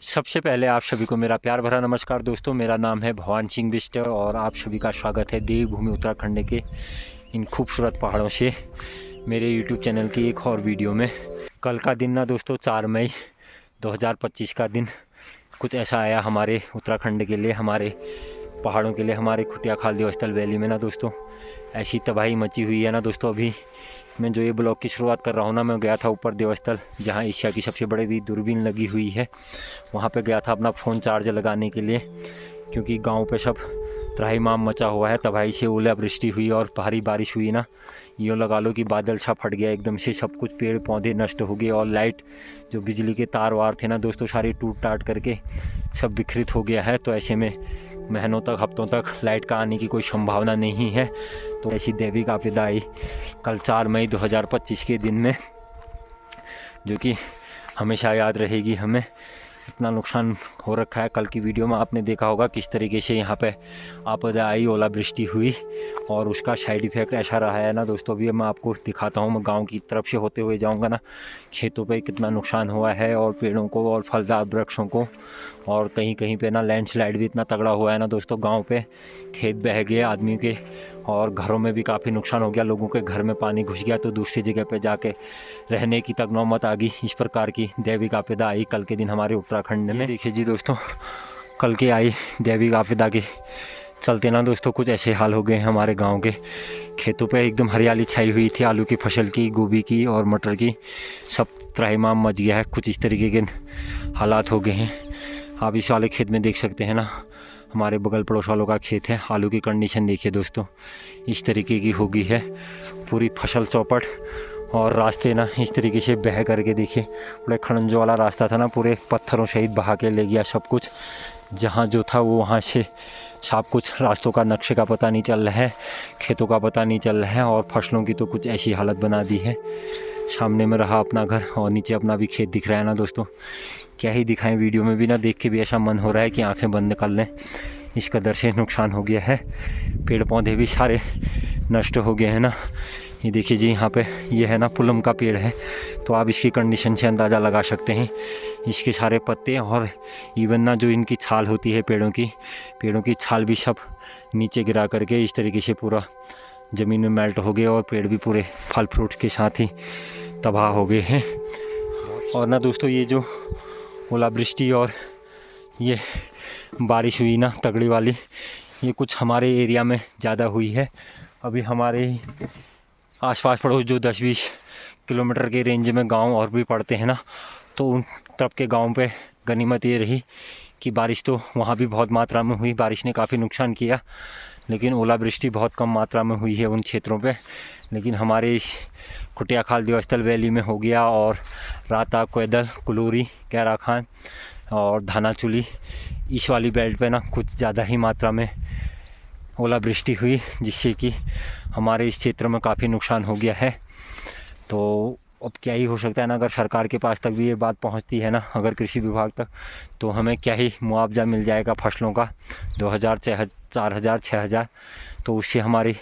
सबसे पहले आप सभी को मेरा प्यार भरा नमस्कार दोस्तों। मेरा नाम है भवान सिंह बिष्ट और आप सभी का स्वागत है देवभूमि उत्तराखंड के इन खूबसूरत पहाड़ों से मेरे YouTube चैनल की एक और वीडियो में। कल का दिन ना दोस्तों 4 मई 2025 का दिन कुछ ऐसा आया हमारे उत्तराखंड के लिए, हमारे पहाड़ों के लिए, हमारे खुटिया खाल देवस्थल वैली में ना दोस्तों ऐसी तबाही मची हुई है ना दोस्तों। अभी मैं जो ये ब्लॉग की शुरुआत कर रहा हूँ ना, मैं गया था ऊपर देवस्थल जहाँ एशिया की सबसे बड़ी दूरबीन लगी हुई है। वहाँ पे गया था अपना फ़ोन चार्ज लगाने के लिए, क्योंकि गांव पे सब त्राहिमाम मचा हुआ है। तबाही से ओलावृष्टि हुई और भारी बारिश हुई ना, यूँ लगा लो कि बादल सा फट गया एकदम से, सब कुछ पेड़ पौधे नष्ट हो गए और लाइट जो बिजली के तार वार थे ना दोस्तों सारे टूट टाट करके सब विकृत हो गया है। तो ऐसे में महीनों तक हफ्तों तक लाइट का आने की कोई संभावना नहीं है। तो ऐसी दैविक आपदा आई कल 4 मई 2025 के दिन में, जो कि हमेशा याद रहेगी हमें। इतना नुकसान हो रखा है। कल की वीडियो में आपने देखा होगा किस तरीके से यहाँ पे आपदा आई, ओलावृष्टि हुई और उसका साइड इफ़ेक्ट ऐसा रहा है ना दोस्तों। अभी मैं आपको दिखाता हूँ, मैं गांव की तरफ से होते हुए जाऊँगा ना, खेतों पे कितना नुकसान हुआ है और पेड़ों को और फलदार वृक्षों को, और कहीं कहीं पे ना लैंडस्लाइड भी इतना तगड़ा हुआ है ना दोस्तों। गाँव पे खेत बह गए आदमी के और घरों में भी काफ़ी नुकसान हो गया। लोगों के घर में पानी घुस गया तो दूसरी जगह पे जाके रहने की तक नौबत आ गई। इस प्रकार की दैविक आपदा आई कल के दिन हमारे उत्तराखंड में। देखिए जी दोस्तों, कल के आई दैविक आपदा के चलते ना दोस्तों कुछ ऐसे हाल हो गए हमारे गांव के। खेतों पे एकदम हरियाली छाई हुई थी, आलू की फसल की, गोभी की और मटर की, सब त्राहिमाम मच गया है। कुछ इस तरीके के हालात हो गए हैं। आप इस वाले खेत में देख सकते हैं ना, हमारे बगल पड़ोस वालों का खेत है। आलू की कंडीशन देखिए दोस्तों, इस तरीके की हो गई है पूरी फसल चौपट। और रास्ते ना इस तरीके से बह करके देखिए, पूरे खड़ंजो वाला रास्ता था ना, पूरे पत्थरों सहित बहा के ले गया सब कुछ। जहाँ जो था वो वहाँ से सब कुछ, रास्तों का नक्शे का पता नहीं चल रहा है, खेतों का पता नहीं चल रहा है और फसलों की तो कुछ ऐसी हालत बना दी है। सामने में रहा अपना घर और नीचे अपना भी खेत दिख रहा है ना दोस्तों। क्या ही दिखाएं, वीडियो में भी ना देख के भी ऐसा मन हो रहा है कि आंखें बंद कर लें। इस कदर से नुकसान हो गया है, पेड़ पौधे भी सारे नष्ट हो गए हैं ना। ये देखिए जी, यहाँ पे ये है ना पुलम का पेड़ है, तो आप इसकी कंडीशन से अंदाज़ा लगा सकते हैं। इसके सारे पत्ते और इवन ना जो इनकी छाल होती है पेड़ों की छाल भी सब नीचे गिरा करके इस तरीके से पूरा ज़मीन में मेल्ट हो गए और पेड़ भी पूरे फल फ्रूट के साथ ही तबाह हो गए हैं। और ना दोस्तों ये जो ओलावृष्टि और ये बारिश हुई ना तगड़ी वाली, ये कुछ हमारे एरिया में ज़्यादा हुई है। अभी हमारे आसपास पड़ोस जो 10-20 किलोमीटर के रेंज में गांव और भी पड़ते हैं ना, तो उन तरफ के गांव पे गनीमत ये रही कि बारिश तो वहाँ भी बहुत मात्रा में हुई, बारिश ने काफ़ी नुकसान किया, लेकिन ओलावृष्टि बहुत कम मात्रा में हुई है उन क्षेत्रों पे। लेकिन हमारे इस खुटिया खाल देवस्थल वैली में हो गया, और राता, कोयदल, कुलूरी, कैरा खान और धानाचुली, इस वाली बेल्ट पे ना कुछ ज़्यादा ही मात्रा में ओलावृष्टि हुई, जिससे कि हमारे इस क्षेत्र में काफ़ी नुकसान हो गया है। तो अब क्या ही हो सकता है ना, अगर सरकार के पास तक भी ये बात पहुंचती है ना, अगर कृषि विभाग तक, तो हमें क्या ही मुआवजा मिल जाएगा फसलों का 2000, 4000, 6000। तो उससे हमारी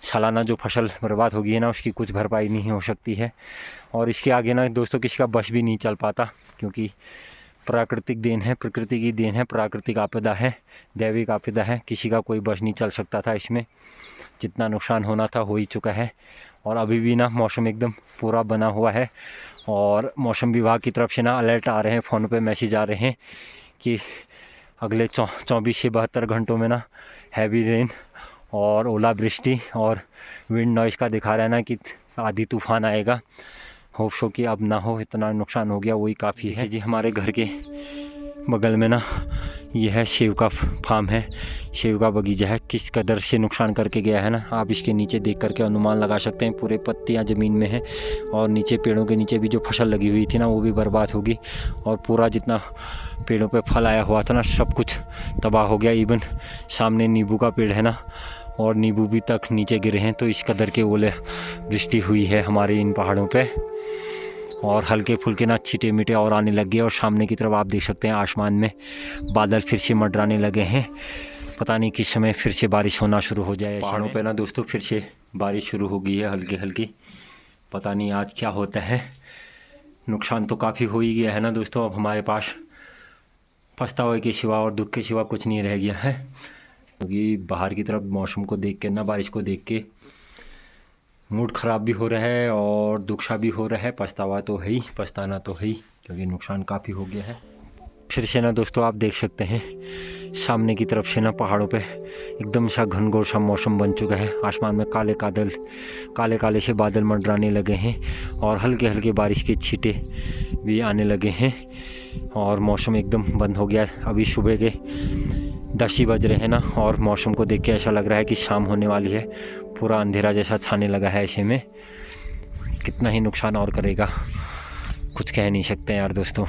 सालाना जो फसल बर्बाद होगी है ना, उसकी कुछ भरपाई नहीं हो सकती है। और इसके आगे ना दोस्तों किसी का बस भी नहीं चल पाता, क्योंकि प्राकृतिक देन है, प्रकृति की देन है, प्राकृतिक आपदा है, दैविक आपदा है, किसी का कोई बस नहीं चल सकता था इसमें। जितना नुकसान होना था हो ही चुका है। और अभी भी ना मौसम एकदम पूरा बना हुआ है, और मौसम विभाग की तरफ से ना अलर्ट आ रहे हैं, फ़ोन पे मैसेज आ रहे हैं कि अगले 24 से 72 घंटों में ना हैवी रेन और ओलावृष्टि और विंड नॉइज़ का दिखा रहा है ना कि आधी तूफान आएगा। होप सो कि अब ना हो, इतना नुकसान हो गया वही काफ़ी है जी। हमारे घर के बगल में ना यह है सेब का फार्म है, सेब का बगीचा है। किस कदर से नुकसान करके गया है ना, आप इसके नीचे देख करके अनुमान लगा सकते हैं। पूरे पत्तियां ज़मीन में हैं और नीचे पेड़ों के नीचे भी जो फसल लगी हुई थी ना, वो भी बर्बाद होगी, और पूरा जितना पेड़ों पे फल आया हुआ था ना, सब कुछ तबाह हो गया। इवन सामने नींबू का पेड़ है ना, और नींबू भी तक नीचे गिरे हैं। तो इस कदर के ओलावृष्टि हुई है हमारे इन पहाड़ों पे, और हल्के फुल्के ना छींटे मीटे और आने लग गए। और सामने की तरफ आप देख सकते हैं आसमान में बादल फिर से मंडराने लगे हैं। पता नहीं किस समय फिर से बारिश होना शुरू हो जाए। पहाड़ों पे ना दोस्तों फिर से बारिश शुरू हो गई है हल्की हल्की, पता नहीं आज क्या होता है। नुकसान तो काफ़ी हो ही गया है ना दोस्तों। अब हमारे पास पछतावे के सिवा और दुख के सिवा कुछ नहीं रह गया है, क्योंकि बाहर की तरफ मौसम को देख के ना, बारिश को देख के मूड ख़राब भी हो रहा है और दुख सा भी हो रहा है। पछतावा तो है ही, पछताना तो है ही, क्योंकि नुकसान काफ़ी हो गया है। फिर से ना दोस्तों आप देख सकते हैं सामने की तरफ से ना पहाड़ों पे एकदम सा घनघोर सा मौसम बन चुका है। आसमान में काले काले से बादल मंडराने लगे हैं और हल्के हल्के बारिश के छींटे भी आने लगे हैं और मौसम एकदम बंद हो गया। अभी सुबह के 10 ही बज रहे हैं ना, और मौसम को देख के ऐसा लग रहा है कि शाम होने वाली है। पूरा अंधेरा जैसा छाने लगा है। ऐसे में कितना ही नुकसान और करेगा, कुछ कह नहीं सकते यार दोस्तों।